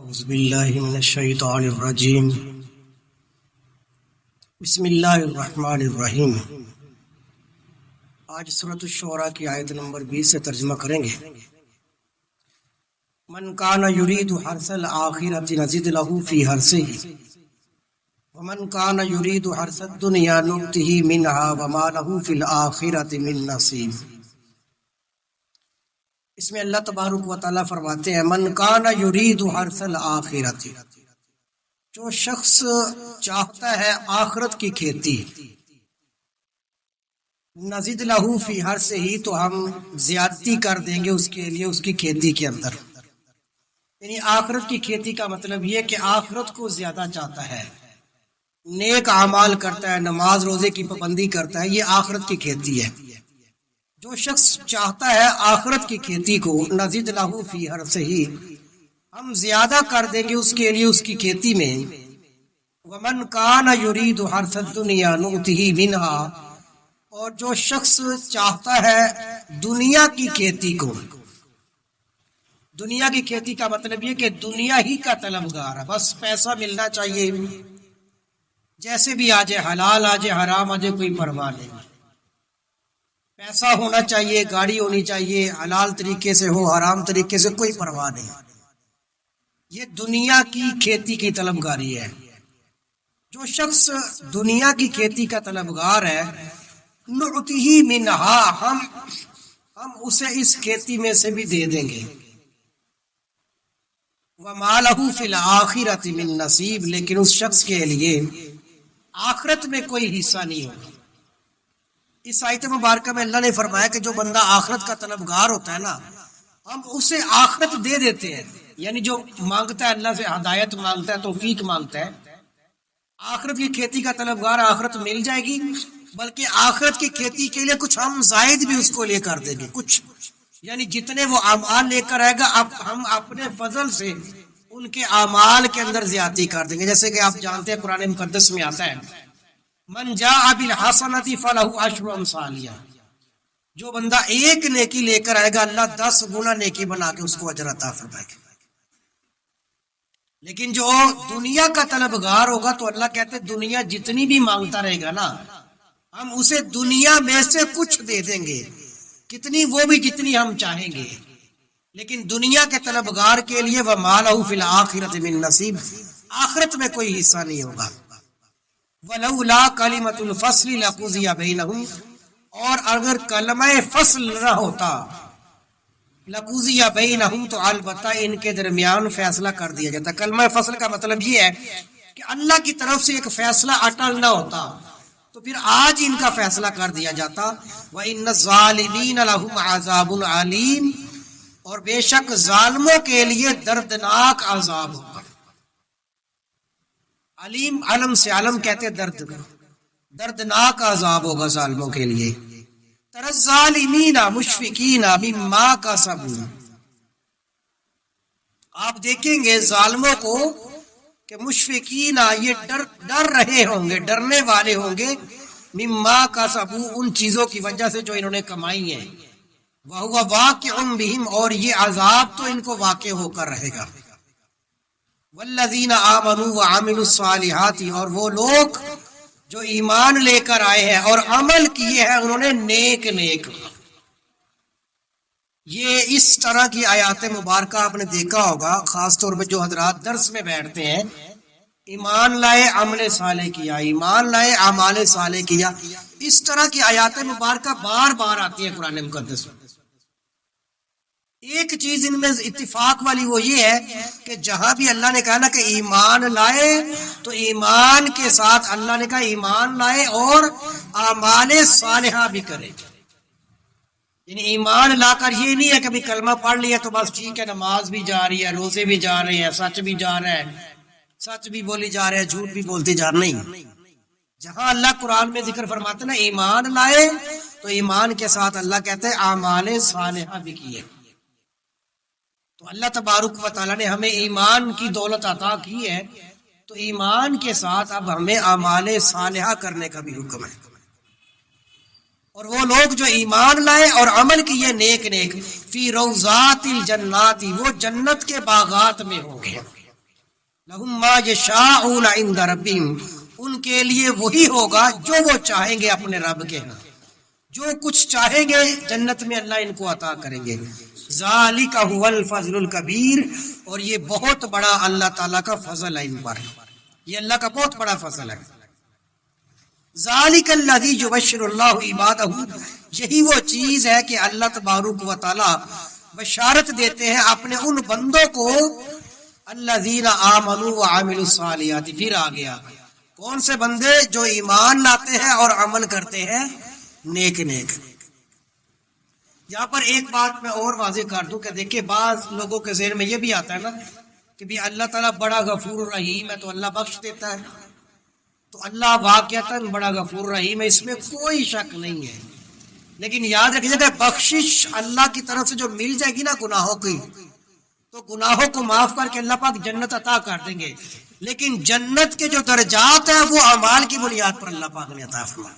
اعوذ باللہ من الشیطان الرجیم بسم اللہ الرحمن الرحیم۔ آج سورۃ الشعراء کی آیت نمبر 20 سے ترجمہ کریں گے۔ من کان یرید حرث الآخرۃ نزد لہ فی حرثہ ومن کان یرید حرث الدنیا نؤتہ منہا وما لہ فی الآخرۃ من نصیب۔ اس میں اللہ تبارک و تعالیٰ فرماتے ہیں من کان یرید حرث الآخرۃ، جو شخص چاہتا ہے آخرت کی کھیتی، نزد لہ فی حرثہ، تو ہم زیادتی کر دیں گے اس کے لیے اس کی کھیتی کے اندر۔ یعنی آخرت کی کھیتی کا مطلب یہ کہ آخرت کو زیادہ چاہتا ہے، نیک اعمال کرتا ہے، نماز روزے کی پابندی کرتا ہے، یہ آخرت کی کھیتی ہے۔ جو شخص چاہتا ہے آخرت کی کھیتی کو، نزد لہ فی حرثہ، ہم زیادہ کر دیں گے اس کے لیے اس کی کھیتی میں۔ ومن کان یرید حرث الدنیا نؤتہ منہا، اور جو شخص چاہتا ہے دنیا کی کھیتی کو، دنیا کی کھیتی کا مطلب یہ کہ دنیا ہی کا طلبگار ہے، بس پیسہ ملنا چاہیے، جیسے بھی آ جائے، حلال آ جائے حرام آ جائے، کوئی پرواہ نہیں، پیسہ ہونا چاہیے، گاڑی ہونی چاہیے، حلال طریقے سے ہو حرام طریقے سے، کوئی پرواہ نہیں۔ یہ دنیا کی کھیتی کی طلبگاری ہے۔ جو شخص دنیا کی کھیتی کا طلبگار ہے، نؤتہ منہا، ہم اسے اس کھیتی میں سے بھی دے دیں گے۔ وما لہ فی الآخرۃ من نصیب، لیکن اس شخص کے لیے آخرت میں کوئی حصہ نہیں ہوگا۔ اس آیت مبارکہ میں اللہ نے فرمایا کہ جو بندہ آخرت کا طلبگار ہوتا ہے نا، ہم اسے آخرت دے دیتے ہیں۔ یعنی جو مانگتا ہے اللہ سے، ہدایت مانگتا ہے، توفیق مانگتا ہے، آخرت کی کھیتی کا طلبگار، آخرت مل جائے گی، بلکہ آخرت کی کھیتی کے لیے کچھ ہم زائد بھی اس کو لے کر دیں گے، کچھ یعنی جتنے وہ اعمال لے کر آئے گا، اب ہم اپنے فضل سے ان کے اعمال کے اندر زیادتی کر دیں گے۔ جیسے کہ آپ جانتے ہیں قرآن مقدس میں آتا ہے من جاء بالحسنۃ فلہ عشر امثالہا، جو بندہ ایک نیکی لے کر آئے گا، اللہ 10 گنا نیکی بنا کے اس کو اجر عطا فرمائے گا۔ لیکن جو دنیا کا طلبگار ہوگا تو اللہ کہتے ہیں دنیا جتنی بھی مانگتا رہے گا نا، ہم اسے دنیا میں سے کچھ دے دیں گے، کتنی، وہ بھی جتنی ہم چاہیں گے۔ لیکن دنیا کے طلبگار کے لیے وما لہ فی الآخرۃ من نصیب، آخرت میں کوئی حصہ نہیں ہوگا۔ ولولا کلمۃ الفصل لقضی بینہم، اور اگر کلمہ فصل نہ ہوتا، لقضی بینہم، تو البتہ ان کے درمیان فیصلہ کر دیا جاتا۔ کلمہ فصل کا مطلب یہ ہے کہ اللہ کی طرف سے ایک فیصلہ اٹل نہ ہوتا تو پھر آج ان کا فیصلہ کر دیا جاتا۔ وَإِنَّ الظَّالِمِينَ لَهُمْ عَذَابٌ عَلِيمٌ، اور بے شک ظالموں کے لیے دردناک عذاب ہوگا۔ علیم، علم سے علم کہتے دردناک عذاب ہوگا ظالموں کے لیے۔ تَرَى الظَّالِمِينَ مُشْفِقِينَ مِمَّا كَسَبُوا، آپ دیکھیں گے ظالموں کو کہ مشفقین، یہ ڈر رہے ہوں گے، ڈرنے والے ہوں گے، مما کسبوا، ان چیزوں کی وجہ سے جو انہوں نے کمائی ہیں، وَهُوَ وَاقِعٌ بِهِمْ، اور یہ عذاب تو ان کو واقع ہو کر رہے گا۔ وَالَّذِينَ آمَنُوا وَعَمِلُوا الصَّالِحَاتِ، اور وہ لوگ جو ایمان لے کر آئے ہیں اور عمل کیے ہیں انہوں نے نیک نیک۔ یہ اس طرح کی آیات مبارکہ آپ نے دیکھا ہوگا، خاص طور پہ جو حضرات درس میں بیٹھتے ہیں، ایمان لائے عمل صالح کیا، ایمان لائے اعمال صالح کیا، اس طرح کی آیات مبارکہ بار بار آتی ہیں قرآن مقدس میں۔ ایک چیز ان میں اتفاق والی وہ یہ ہے کہ جہاں بھی اللہ نے کہا نا کہ ایمان لائے، تو ایمان کے ساتھ اللہ نے کہا ایمان لائے اور اعمال صالحہ بھی کرے۔ یعنی ایمان لا کر یہ نہیں ہے کہ کلمہ پڑھ لیا تو بس ٹھیک ہے، نماز بھی جا رہی ہے، روزے بھی جا رہے ہیں، سچ بھی جا رہا ہے، سچ بھی بولی جا رہے ہیں، جھوٹ بھی بولتے جا رہے ہیں۔ نہیں، جہاں اللہ قرآن میں ذکر فرماتے نا ایمان لائے، تو ایمان کے ساتھ اللہ کہتے ہیں اعمال صالحہ بھی کیے۔ تو اللہ تبارک و تعالیٰ نے ہمیں ایمان کی دولت عطا کی ہے، تو ایمان کے ساتھ اب ہمیں اعمال صالحہ کرنے کا بھی حکم ہے۔ اور وہ لوگ جو ایمان لائے اور عمل کیے نیک نیک، فی روضات الجنات، وہ جنت کے باغات میں ہوں گے۔ لہم ما یشاءون عند ربہم، ان کے لیے وہی ہوگا جو وہ چاہیں گے اپنے رب کے ہاں، جو کچھ چاہیں گے جنت میں اللہ ان کو عطا کریں گے. ذالک هو الفضل الکبیر، اور یہ بہت بڑا اللہ تعالیٰ کا فضل ہے ان پر، یہ اللہ کا بہت بڑا فضل ہے. ذالک الذی یبشر اللہ عبادہ، یہی وہ چیز ہے کہ اللہ تبارک و تعالی بشارت دیتے ہیں اپنے ان بندوں کو، الذین آمنوا وعملوا الصالحات. پھر آ گیا کون سے بندے؟ جو ایمان لاتے ہیں اور عمل کرتے ہیں نیک نیک. یہاں پر ایک بات میں اور واضح کر دوں کہ دیکھیں بعض لوگوں کے ذہن میں یہ بھی آتا ہے نا کہ بھی اللہ تعالیٰ بڑا غفور رحیم ہے تو اللہ بخش دیتا ہے، تو اللہ واقعتاً بڑا غفور رحیم ہے، اس میں کوئی شک نہیں ہے. لیکن یاد رکھیے کہ بخشش اللہ کی طرف سے جو مل جائے گی نا گناہوں کی، تو گناہوں کو معاف کر کے اللہ پاک جنت عطا کر دیں گے. لیکن جنت کے جو درجات ہیں وہ اعمال کی بنیاد پر اللہ پاک نے عطا فرمائے.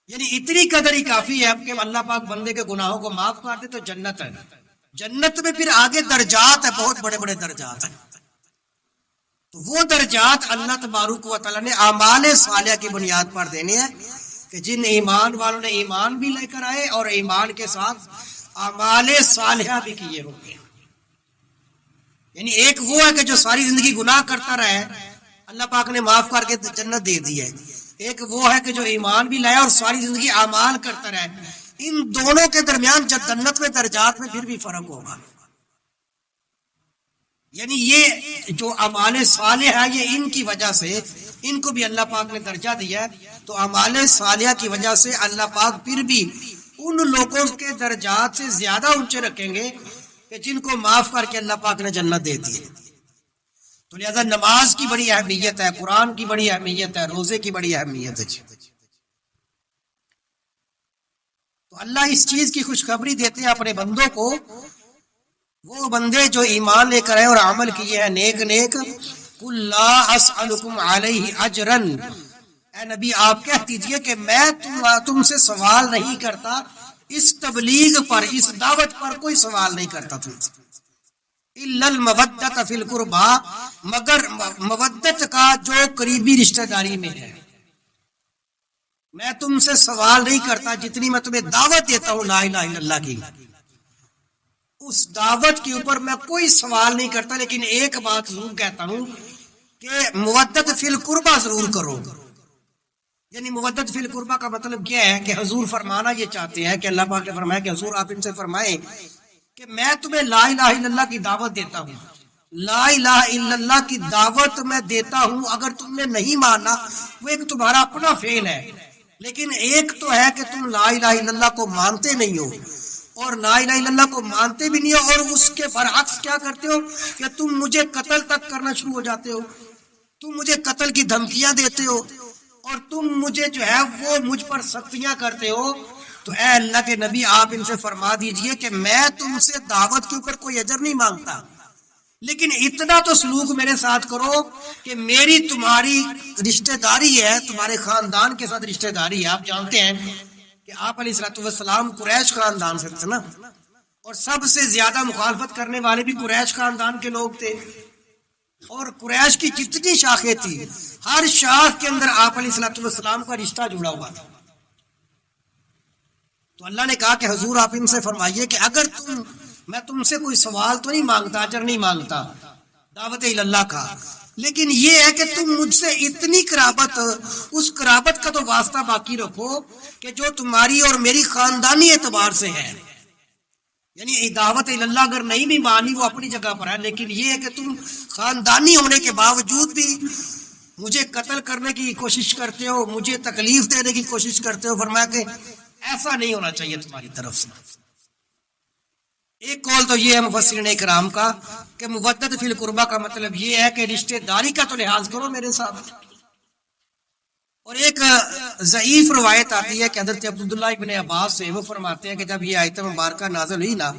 یعنی اتنی قدر ہی کافی ہے کہ اللہ پاک بندے کے گناہوں کو معاف کر دے تو جنت ہے. جنت میں پھر آگے درجات ہیں، بہت بڑے بڑے درجات ہیں. تو وہ درجات اللہ تبارک و تعالیٰ نے اعمال صالحہ کی بنیاد پر دینے ہیں کہ جن ایمان والوں نے ایمان بھی لے کر آئے اور ایمان کے ساتھ اعمال صالحہ بھی کیے ہوں گے. یعنی ایک وہ ہے کہ جو ساری زندگی گناہ کرتا رہے، اللہ پاک نے معاف کر کے جنت دے دی ہے. ایک وہ ہے کہ جو ایمان بھی لائے اور ساری زندگی اعمال کرتا رہے. ان دونوں کے درمیان جنت میں درجات میں پھر بھی فرق ہوگا. یعنی یہ جو اعمال صالحہ ہے یہ ان کی وجہ سے ان کو بھی اللہ پاک نے درجہ دیا ہے. تو اعمال صالحہ کی وجہ سے اللہ پاک پھر بھی ان لوگوں کے درجات سے زیادہ اونچے رکھیں گے کہ جن کو معاف کر کے اللہ پاک نے جنت دے دی ہے. تو لہذا نماز کی بڑی اہمیت ہے، قرآن کی بڑی اہمیت ہے، روزے کی بڑی اہمیت ہے. تو اللہ اس چیز کی خوشخبری دیتے ہیں اپنے بندوں کو، وہ بندے جو ایمان لے کر آئے اور عمل کیے ہیں نیک نیک. قل لا اسألکم علیہ اجرا، اے نبی آپ کہہ دیجئے کہ میں تم سے سوال نہیں کرتا اس تبلیغ پر، اس دعوت پر کوئی سوال نہیں کرتا تم سے. الا المودۃ فی القربى، مگر مودت کا جو قریبی رشتہ داری میں ہے. میں تم سے سوال نہیں کرتا، جتنی میں تمہیں دعوت دیتا ہوں لا الہ الا اللہ کی، اس دعوت کے اوپر میں کوئی سوال نہیں کرتا. لیکن ایک بات ضرور کہتا ہوں کہ مودت فی القربى ضرور کرو. یعنی مودت فی القربى کا مطلب کیا ہے کہ حضور فرمانا یہ چاہتے ہیں کہ اللہ پاک نے فرمایا کہ حضور آپ ان سے فرمائیں کہ میں تمہیں لا الہ الا اللہ کی دعوت دیتا ہوں، لا الہ الا اللہ کی دعوت میں دیتا ہوں. اگر تم نے نہیں ماننا وہ ایک تمہارا اپنا فعل ہے، لیکن ایک تو ہے کہ تم لا الہ الا اللہ کو مانتے نہیں ہو، اور لا الہ الا اللہ کو مانتے بھی نہیں ہو اور اس کے برعکس کیا کرتے ہو کہ تم مجھے قتل تک کرنا شروع ہو جاتے ہو، تم مجھے قتل کی دھمکیاں دیتے ہو اور تم مجھے جو ہے وہ مجھ پر سختیاں کرتے ہو. تو اے اللہ کے نبی آپ ان سے فرما دیجئے کہ میں تم سے دعوت کے اوپر کوئی اجر نہیں مانگتا، لیکن اتنا تو سلوک میرے ساتھ کرو کہ میری تمہاری رشتہ داری ہے، تمہارے خاندان کے ساتھ رشتہ داری ہے. آپ جانتے ہیں کہ آپ علیہ الصلوۃ والسلام قریش خاندان سے تھے نا، اور سب سے زیادہ مخالفت کرنے والے بھی قریش خاندان کے لوگ تھے. اور قریش کی جتنی شاخیں تھی ہر شاخ کے اندر آپ علیہ الصلوۃ والسلام کا رشتہ جڑا ہوا تھا. تو اللہ نے کہا کہ حضور آپ ان سے فرمائیے کہ اگر میں تم سے کوئی سوال تو نہیں مانگتا، اجر نہیں مانگتا دعوت اللہ کا، لیکن یہ ہے کہ تم مجھ سے اتنی قرابت، اس قرابت کا تو واسطہ باقی رکھو کہ جو تمہاری اور میری خاندانی اعتبار سے ہے. یعنی دعوت اللہ اگر نہیں بھی مانی وہ اپنی جگہ پر ہے، لیکن یہ ہے کہ تم خاندانی ہونے کے باوجود بھی مجھے قتل کرنے کی کوشش کرتے ہو، مجھے تکلیف دینے کی کوشش کرتے ہو. فرمایا کہ ایسا نہیں ہونا چاہیے تمہاری طرف سے. ایک قول تو یہ ہے مفسرین کرام کا کہ مودت فی القربہ کا مطلب یہ ہے کہ رشتہ داری کا تو لحاظ کرو میرے ساتھ. اور ایک ضعیف روایت آتی ہے کہ حضرت عبداللہ ابن عباس سے، وہ فرماتے ہیں کہ جب یہ آیت مبارکہ نازل ہوئی نا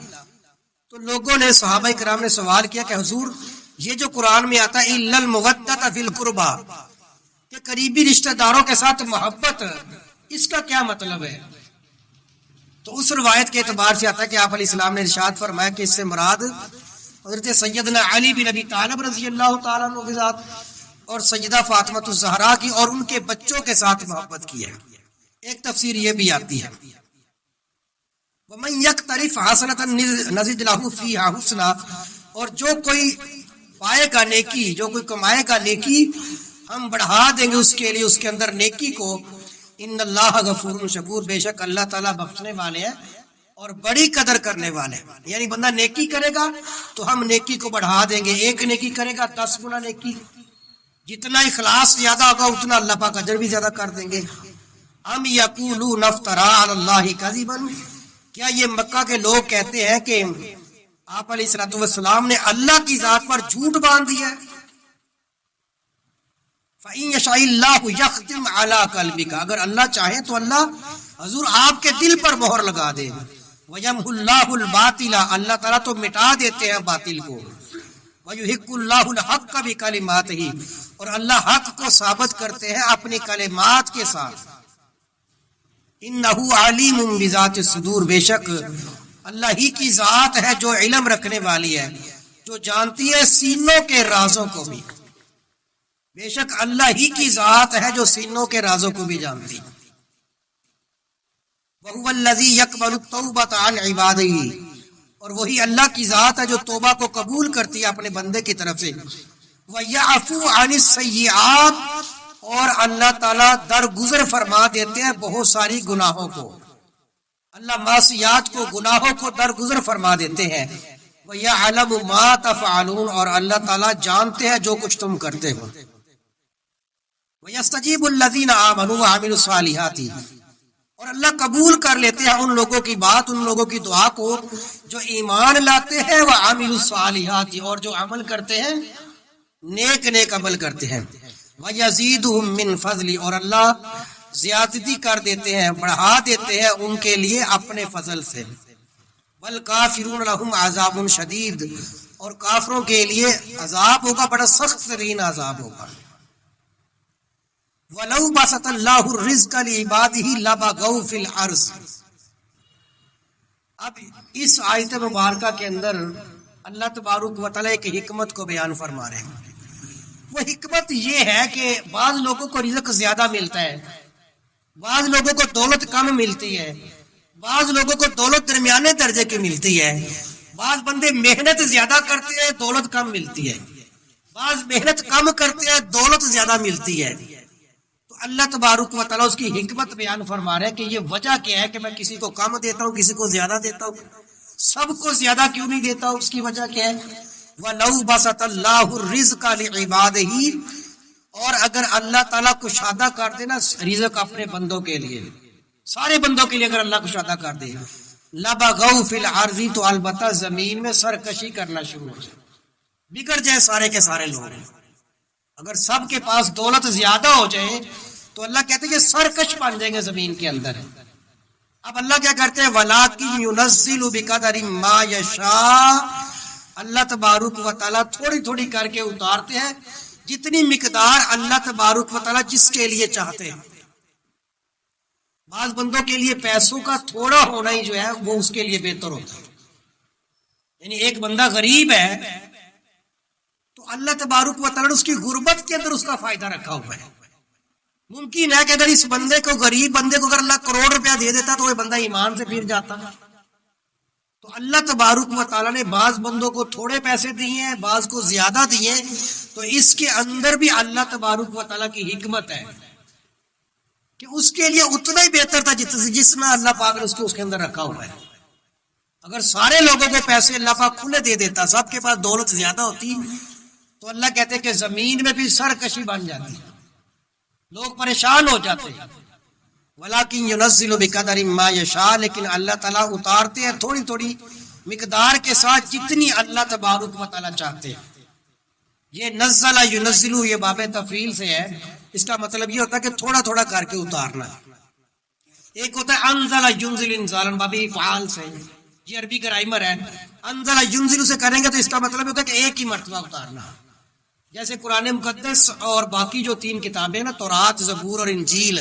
تو لوگوں نے، صحابہ کرام نے سوال کیا کہ حضور یہ جو قرآن میں آتا ہے الا المودۃ فی القربہ کہ قریبی رشتہ داروں کے ساتھ محبت، اس کا کیا مطلب ہے؟ تو اس روایت کے اعتبار سے آتا ہے کہ آپ علیہ السلام نے ارشاد فرمایا کہ اس سے مراد حضرت سیدنا علی بن ابی طالب رضی اللہ تعالیٰ عنہ کے ساتھ اور سیدہ فاطمہ الزہرا کی اور ان کے بچوں کے ساتھ محبت کی ہے. ایک تفسیر یہ بھی آتی ہے وَمَن يَقْتَرِفْ حَسَنَةً نَزِدْ لَهُ فِيهَا حُسْنًا, اور جو کوئی پائے گا نیکی, جو کوئی کمائے گا نیکی, ہم بڑھا دیں گے اس کے لیے اس کے اندر نیکی کو. ان اللہ غفور شکور, بے شک اللہ تعالیٰ بخشنے والے ہیں اور بڑی قدر کرنے والے ہیں. یعنی بندہ نیکی کرے گا تو ہم نیکی کو بڑھا دیں گے, ایک نیکی کرے گا 10 گنا نیکی, جتنا اخلاص زیادہ ہوگا اتنا اللہ پاک اجر بھی زیادہ کر دیں گے. ام یقولون افترا علی اللہ کذبا, کیا یہ مکہ کے لوگ کہتے ہیں کہ آپ علیہ الصلوۃ والسلام نے اللہ کی ذات پر جھوٹ باندھ دیا ہے. فَإِن يَشَاءِ اللَّهُ يَخْتِمْ عَلَى قَلْبِكَ, اگر اللہ چاہے تو اللہ حضور آپ کے دل پر مہر لگا دے. وَيَمْحُ اللَّهُ الْبَاطِلَ, اللہ تعالیٰ تو مٹا دیتے ہیں باطل کو. وَيُحِقُّ اللَّهُ الْحَقَّ بِكَلِمَاتِهِ, اور اللہ حق کو ثابت کرتے ہیں اپنی کلمات کے ساتھ. انہ علیم بذات الصدور, بے شک اللہ ہی کی ذات ہے جو علم رکھنے والی ہے, جو جانتی ہے سینوں کے رازوں کو بھی. بے شک اللہ ہی کی ذات ہے جو سینوں کے رازوں کو بھی جانتی ہے. وَهُوَ الَّذِي يَقْبَلُ التَّوْبَةَ عَنْ عِبَادِهِ, اور وہی اللہ کی ذات ہے جو توبہ کو قبول کرتی ہے اپنے بندے کی طرف سے. وَيَعْفُو عَنِ السَّيِّئَاتِ, اور اللہ تعالیٰ درگزر فرما دیتے ہیں بہت ساری گناہوں کو. اللہ معصیات کو, گناہوں کو درگزر فرما دیتے ہیں. وَيَعْلَمُ مَا تَفْعَلُونَ, اور اللہ تعالیٰ جانتے ہیں جو کچھ تم کرتے ہو. وَيَسْتَجِيبُ الَّذِينَ آمَنُوا وَعَمِلُوا الصَّالِحَاتِ, اور اللہ قبول کر لیتے ہیں ان لوگوں کی بات, ان لوگوں کی دعا کو جو ایمان لاتے ہیں, وَعَمِلُوا الصَّالِحَاتِ, اور جو عمل کرتے ہیں, نیک عمل کرتے ہیں. وَيَزِيدُهُم مِّن فَضْلِ, اور اللہ زیادتی کر دیتے ہیں, بڑھا دیتے ہیں ان کے لیے اپنے فضل سے. وَالْكَافِرُونَ لَهُمْ عَذَابٌ شَدِيدٌ, اور کافروں کے لیے عذاب ہوگا, بڑا سخت ترین عذاب ہوگا. وَلَوْ بَسَطَ اللَّهُ الرِّزْقَ لِعِبَادِهِ لَبَغَوْا فِي الْأَرْضِ. اب اس آیت مبارکہ کے اندر اللہ تبارک و تعالیٰ کی حکمت کو بیان فرما رہے ہیں. وہ حکمت یہ ہے کہ بعض لوگوں کو رزق زیادہ ملتا ہے, بعض لوگوں کو دولت کم ملتی ہے, بعض لوگوں کو دولت درمیانے درجے کی ملتی ہے, بعض بندے محنت زیادہ کرتے ہیں دولت کم ملتی ہے, بعض محنت کم کرتے ہیں دولت زیادہ ملتی ہے. تو اللہ تبارک و تعالیٰ اس کی حکمت بیان فرما رہے ہیں کہ یہ وجہ کیا ہے کہ میں کسی کو کم دیتا ہوں, کسی کو زیادہ دیتا ہوں, سب کو زیادہ کیوں نہیں دیتا ہوں, اس کی وجہ کیا ہے. وَلَوْ بَسَطَ اللَّهُ الرِّزْقَ لِعِبَادِهِ, اور اگر اللہ تعالیٰ کشادہ کر دے نا رزق اپنے بندوں کے لیے, سارے بندوں کے لیے اگر اللہ کشادہ کر دے, لَبَغَوْا فِي الْأَرْضِ, تو البتہ زمین میں سرکشی کرنا شروع ہو جائے, بگڑ جائے سارے کے سارے لوگ. اگر سب کے پاس دولت زیادہ ہو جائے تو اللہ کہتے ہیں کہ سرکش بن جائیں گے زمین کے اندر. اب اللہ کیا کرتے ہیں, وَلَٰكِن يُنَزِّلُ بِقَدَرٍ مَا يَشَاءُ, اللہ تبارک و تعالیٰ تھوڑی تھوڑی کر کے اتارتے ہیں جتنی مقدار اللہ تبارک و تعالیٰ جس کے لیے چاہتے ہیں. بعض بندوں کے لیے پیسوں کا تھوڑا ہونا ہی جو ہے وہ اس کے لیے بہتر ہوتا ہے. یعنی ایک بندہ غریب ہے تو اللہ تبارک و تعالیٰ نے اس کی غربت کے اندر اس کا فائدہ رکھا ہوا ہے. ممکن ہے کہ اگر اس بندے کو, غریب بندے کو اگر اللہ کروڑ روپیہ دے دیتا تو وہ بندہ ایمان سے پھر جاتا. تو اللہ تبارک و تعالیٰ نے بعض بندوں کو تھوڑے پیسے دیے ہیں, بعض کو زیادہ دیے, تو اس کے اندر بھی اللہ تبارک و تعالیٰ کی حکمت ہے کہ اس کے لیے اتنا ہی بہتر تھا جتنا اللہ پاک نے اس کو اس کے اندر رکھا ہوا ہے. اگر سارے لوگوں کو پیسے اللہ پاک کھلے دے دیتا, سب کے پاس دولت زیادہ ہوتی, تو اللہ کہتے کہ زمین میں بھی سرکشی بن جاتی, لوگ پریشان ہو جاتے. وَلَٰكِن يُنَزِّلُ بِقَدَرٍ مَا يَشَاءُ, لیکن اللہ تعالیٰ اتارتے ہیں تھوڑی تھوڑی مقدار کے ساتھ جتنی اللہ تبارک و تعالیٰ چاہتے ہیں. یہ نزل ينزل یہ باب تفعیل سے ہے, اس کا مطلب یہ ہوتا ہے کہ تھوڑا تھوڑا کر کے اتارنا. ایک ہوتا ہے انزل ينزل انزالا, باب افعال سے, یہ عربی گرامر ہے. انزل ينزل سے کریں گے تو اس کا مطلب ہوتا ہے کہ ایک ہی مرتبہ اتارنا. جیسے قرآن مقدس اور باقی جو 3 کتابیں نا, تورات, زبور اور انجیل,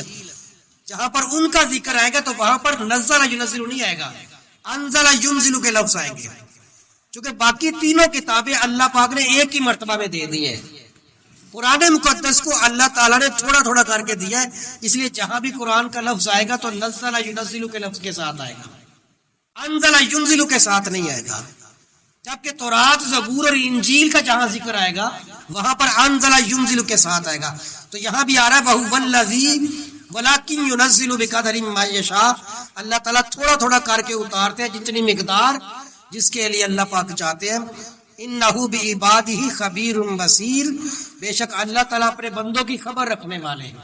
جہاں پر ان کا ذکر آئے گا تو وہاں پر نزل ينزل نہیں آئے گا, انزل ينزل کے لفظ آئیں گے. چونکہ باقی تینوں کتابیں اللہ پاک نے ایک ہی مرتبہ میں دے دی ہیں. قرآن مقدس کو اللہ تعالیٰ نے تھوڑا تھوڑا کر کے دیا ہے، اس لیے جہاں بھی قرآن کا لفظ آئے گا تو نزل ینزل کے لفظ کے ساتھ آئے گا، انزل ینزل کے ساتھ نہیں آئے گا. جبکہ تورات، زبور اور انجیل کا جہاں ذکر آئے گا وہاں پر انزل ینزل کے ساتھ آئے گا. تو یہاں بھی آ رہا ہے وَهُوَ الَّذِي وَلَٰكِن يُنَزِّلُ بِقَدْرٍ مَّا يَشَاءُ. اللہ تعالیٰ تھوڑا تھوڑا کر کے اتارتے ہیں جتنی مقدار جس کے لیے اللہ پاک چاہتے ہیں. اِنَّهُ بِعِبَادِهِ خَبِيرٌ بَصِيرٌ. بے شک اللہ تعالیٰ اپنے بندوں کی خبر رکھنے والے ہیں،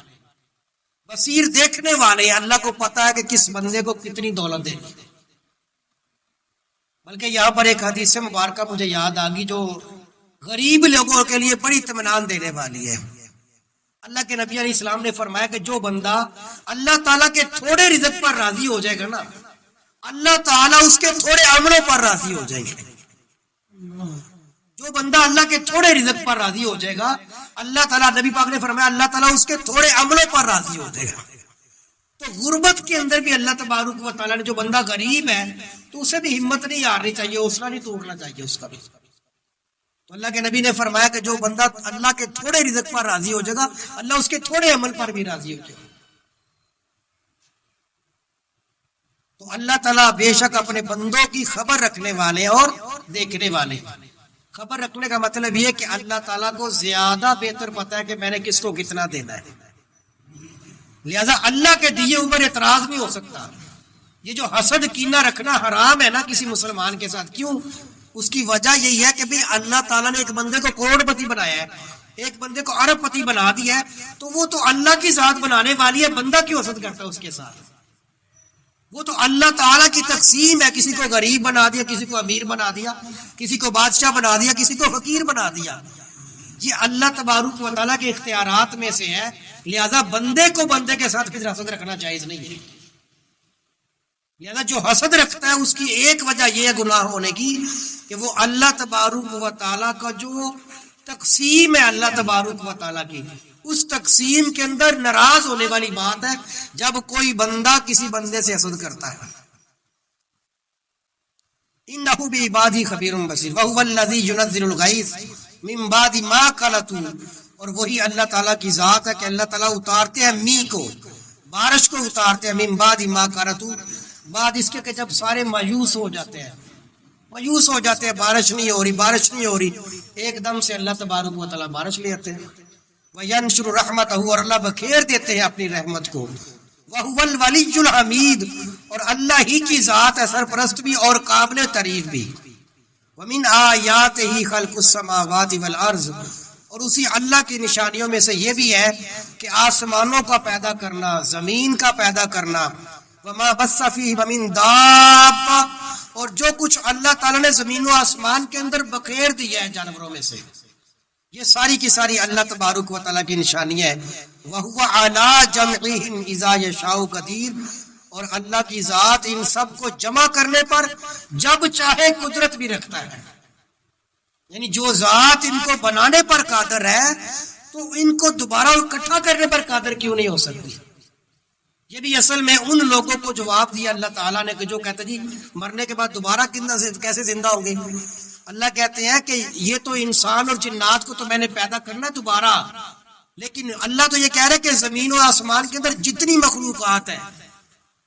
بصیر دیکھنے والے ہیں. اللہ کو پتا ہے کہ کس بندے کو کتنی دولت دینی. بلکہ یہاں پر ایک حدیث مبارکہ مجھے یاد آ گئی جو غریب لوگوں کے لیے بڑی اطمینان دینے والی ہے. اللہ کے نبی علیہ السلام نے فرمایا کہ جو بندہ اللہ تعالیٰ کے تھوڑے رزق پر راضی ہو جائے گا نا، اللہ تعالیٰ اس کے تھوڑے عملوں پر راضی ہو جائیں گے. جو بندہ اللہ کے تھوڑے رزق پر راضی ہو جائے گا، اللہ تعالیٰ، نبی پاک نے فرمایا اللہ تعالیٰ اس کے تھوڑے عملوں پر راضی ہو جائے گا. تو غربت کے اندر بھی اللہ تبارک و تعالیٰ نے، جو بندہ غریب ہے تو اسے بھی ہمت نہیں ہارنی چاہیے، حوصلہ نہیں توڑنا چاہیے اس کا بھی. تو اللہ کے نبی نے فرمایا کہ جو بندہ اللہ کے تھوڑے رزق پر راضی ہو جائے گا، اللہ اس کے تھوڑے عمل پر بھی راضی ہو جائے گا. تو اللہ تعالیٰ بے شک اپنے بندوں کی خبر رکھنے والے اور دیکھنے والے. خبر رکھنے کا مطلب یہ کہ اللہ تعالیٰ کو زیادہ بہتر پتا ہے کہ میں نے کس کو کتنا دینا ہے، لہذا اللہ کے دیے اوپر اعتراض نہیں ہو سکتا. یہ جو حسد کینہ رکھنا حرام ہے نا کسی مسلمان کے ساتھ، کیوں؟ اس کی وجہ یہی ہے کہ بھی اللہ تعالیٰ نے ایک بندے کو کروڑ پتی بنایا ہے، ایک بندے کو ارب پتی بنا دیا ہے، تو وہ تو اللہ کی ذات بنانے والی ہے، بندہ کیوں حسد کرتا ہے اس کے ساتھ؟ وہ تو اللہ تعالیٰ کی تقسیم ہے. کسی کو غریب بنا دیا، کسی کو امیر بنا دیا، کسی کو بادشاہ بنا دیا، کسی کو فقیر بنا دیا. یہ اللہ تبارک و تعالیٰ کے اختیارات میں سے ہے، لہذا بندے کو بندے کے ساتھ کسی حسد رکھنا جائز نہیں ہے. لہذا جو حسد رکھتا ہے اس کی ایک وجہ یہ ہے گناہ ہونے کی کہ وہ اللہ تبارک و تعالیٰ کا جو تقسیم ہے، اللہ تبارک و تعالیٰ کی اس تقسیم کے اندر ناراض ہونے والی بات ہے جب کوئی بندہ کسی بندے سے حسد کرتا ہے. اِنَّهُ بِعِبَادِهِ خَبِيرٌ بَصِيرٌ وَهُوَ الَّذِي يُنَزِّلُ الْغَيْثَ مِن بَعْدِ مَا قَنَطُوا. اور وہی اللہ تعالیٰ کی ذات ہے کہ اللہ تعالیٰ اتارتے ہیں می کو، بارش کو اتارتے ہیں، من بعد ما قنطوا، بعد اس کے کہ جب سارے مایوس ہو جاتے ہیں، مایوس ہو جاتے ہیں، بارش نہیں ہو رہی، بارش نہیں ہو رہی، ایک دم سے اللہ تبارک و تعالیٰ بارش لے آتے ہیں. وَيَنْشُرُ رَحْمَتَهُ، اور اللہ بکھیر دیتے ہیں اپنی رحمت کو. وَهُوَ الْوَلِيُّ الْحَمِيدُ، اور اللہ ہی کی ذات ہے سرپرست بھی اور قابل تعریف بھی. وَمِنْ آيَاتِهِ خَلْقُ السَّمَاوَاتِ وَالْأَرْضِ، اور اسی اللہ کی نشانیوں میں سے یہ بھی ہے کہ آسمانوں کا پیدا کرنا، زمین کا پیدا کرنا. وَمَا بَثَّ فِيهِ وَمِنْ دَابَّةٍ، اور جو کچھ اللہ تعالیٰ نے زمین و آسمان کے اندر بکھیر دیا ہے جانوروں میں سے، یہ ساری کی ساری اللہ تبارک و تعالیٰ کی نشانیاں ہیں. وَهُوَ عَلَىٰ جَمْعِهِمْ إِذَا يَشَاءُ قَدِيرٌ، اور اللہ کی ذات ان سب کو جمع کرنے پر جب چاہے قدرت بھی رکھتا ہے. یعنی جو ذات ان کو بنانے پر قادر ہے تو ان کو دوبارہ اکٹھا کرنے پر قادر کیوں نہیں ہو سکتی؟ یہ بھی اصل میں ان لوگوں کو جواب دیا اللہ تعالیٰ نے کہ جو کہتے جی مرنے کے بعد دوبارہ کیسے زندہ ہوں گے. اللہ کہتے ہیں کہ یہ تو انسان اور جنات کو تو میں نے پیدا کرنا ہے دوبارہ، لیکن اللہ تو یہ کہہ رہے کہ زمین و آسمان کے اندر جتنی مخلوقات ہیں،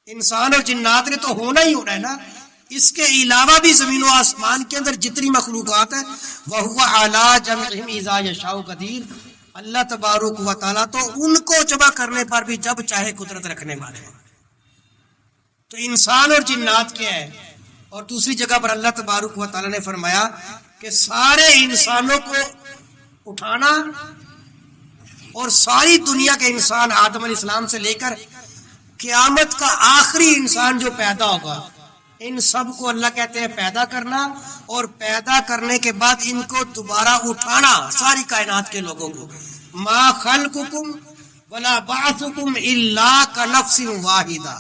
انسان اور جنات نے تو ہونا ہی ہونا ہے نا، اس کے علاوہ بھی زمین و آسمان کے اندر جتنی مخلوقات ہیں، وَهُوَ عَلَىٰ جَمْعِهِمْ إِذَا يَشَاءُ قَدِيرٌ، اللہ تبارک و تعالیٰ تو ان کو جمع کرنے پر بھی جب چاہے قدرت رکھنے والے ہیں. تو انسان اور جنات کیا ہے؟ اور دوسری جگہ پر اللہ تبارک و تعالیٰ نے فرمایا کہ سارے انسانوں کو اٹھانا اور ساری دنیا کے انسان آدم علیہ السلام سے لے کر قیامت کا آخری انسان جو پیدا ہوگا، ان سب کو اللہ کہتے ہیں پیدا کرنا، اور پیدا کرنے کے بعد ان کو دوبارہ اٹھانا، ساری کائنات کے لوگوں کو. ما خلقکم ولا بعثکم الا کنفس واحدہ.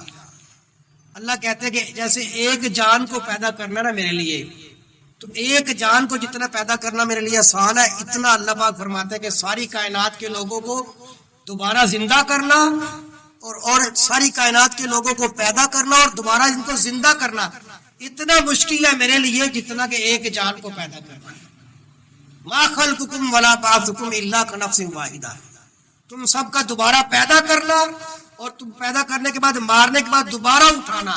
اللہ کہتے ہیں کہ جیسے ایک جان کو پیدا کرنا نا میرے لیے، تو ایک جان کو جتنا پیدا کرنا میرے لیے آسان ہے، اتنا اللہ پاک فرماتے ہیں کہ ساری کائنات کے لوگوں کو دوبارہ زندہ کرنا اور ساری کائنات کے لوگوں کو پیدا کرنا اور دوبارہ ان کو زندہ کرنا، اتنا مشکل ہے میرے لیے جتنا کہ ایک جان کو پیدا کرنا ہے. ما خلقکم ولا بعثکم الا کنفس واحدہ. تم سب کا دوبارہ پیدا کرنا اور تم پیدا کرنے کے بعد مارنے کے بعد دوبارہ اٹھانا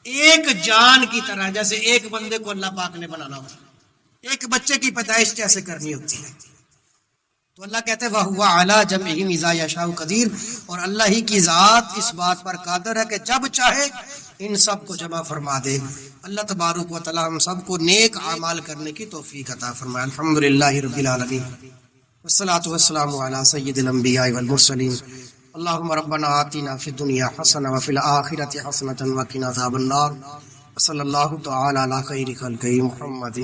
ایک جان کی طرح، جیسے ایک بندے کو اللہ پاک نے بنانا ہوتا ہے، ایک بچے کی پیدائش جیسے کرنی ہوتی ہے. تو اللہ کہتے ہیں وَهُوَ عَلَى جَمْعِهِمْ إِذَا يَشَاءُ قَدِيرٌ، اور اللہ ہی کی ذات اس بات پر قادر ہے کہ جب چاہے ان سب کو جمع فرما دے. اللہ تبارک و تعالی ہم سب کو نیک اعمال کرنے کی توفیق عطا فرمائے. الحمدللہ رب العالمین والصلاة والسلام علی سید الانبیاء والمرسلین. اللهم ربنا آتنا في الدنيا حسنة وفي الآخرة حسنة وقنا عذاب النار. صلی اللہ تعالی علی خیر خلقہ محمد.